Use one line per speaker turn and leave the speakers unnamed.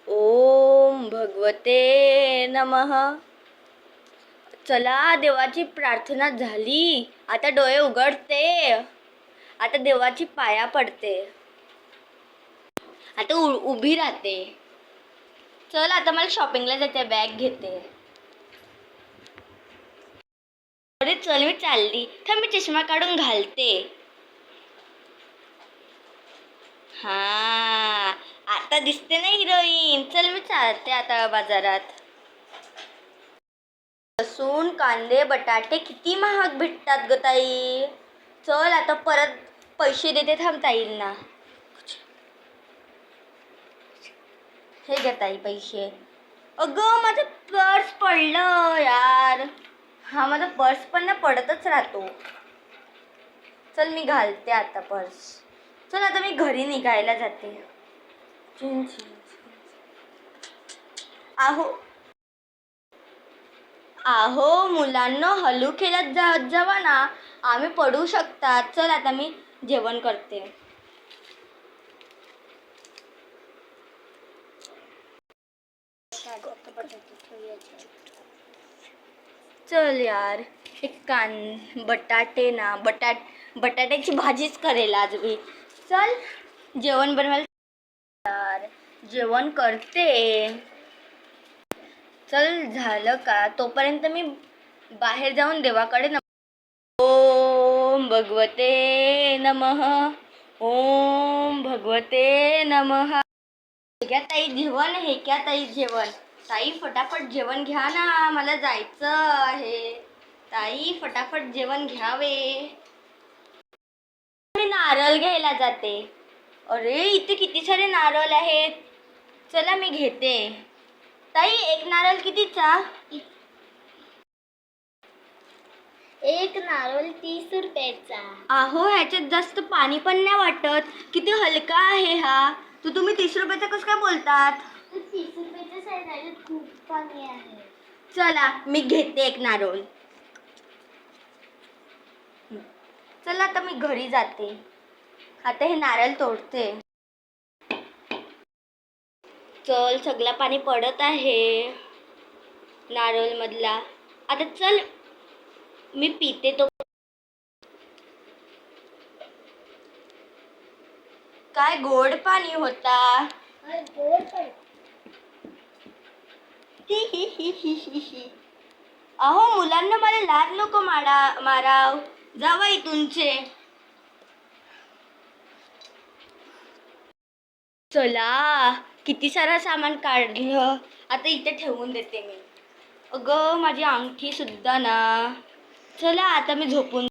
ओम भगवते नमः. चला, देवाची प्रार्थना झाली. आता डोळे उघडते. आता देवाची पाया पडते. आता उभी राहते. चल, आता मला शॉपिंगला जाते. बॅग घेते. अरे चल, मी चालली. थांब, मी चष्मा काढून घालते. हा, आता दिसते ना हिरोईन. चल, मी चालते आता बाजारात. लसूण, कांदे, बटाटे किती महाग भेटतात ग ताई. चल, आता परत पैसे देते. थांब ताईंना. हे घे ताई पैसे. अगं, माझं पर्स पडलं यार. हा, माझा पर्स पण ना पडतच राहतो. चल, मी घालते आता पर्स. चल, आता मी घरी निघायला जाते. आहो आहो मुलांना, हलू खेळत जात जावा ना. आम्ही पडू शकतात. चल, आता मी जेवण करते. चल यार, एक बटाटे ना बटाट्याची भाजीच करेल आज मी. चल, जेवण बनवायला यार. जेवण करते. चल, झालं का? तोपर्यंत मी बाहेर जाऊन देवाकडे ओम भगवते नमः. ओम भगवते नमः. हे क्या ताई जेवण. हे क्या ताई जेवण. ताई फटाफट जेवण घ्या ना, मला जायचं आहे. ताई फटाफट जेवण घ्यावे. मी नारळ घ्यायला जाते. अरे, इथे किती सारे नारळ आहेत. चला, मी घेते. ताई, एक नारळ कितीचा?
एक नारळ 30 रुपयाचा.
आहो, ह्याच्यात जास्त पाणी पण नाही वाटत. किती हलका आहे हा. तुम्ही 30 रुपयाचा कसं काय बोलतात?
30 रुपयाचा आहे, नारळ खूप पाणी आहे.
चला, मी घेते एक नारळ. चला, आता मी घरी जाते. आता हे नारळ तोडते. चल, सगळा पाणी पडत आहे नारळ मधला. आता चल, मी पिते तो. काय गोड पाणी होता. अहो मुलांना, मला लाज नको माराव. जावा इथूनचे. चला, किती सारा सामान काढलं. आता इथे ठेवून देते मी. अगं, माझी अंगठी सुद्धा ना. चला, आता मी झोपून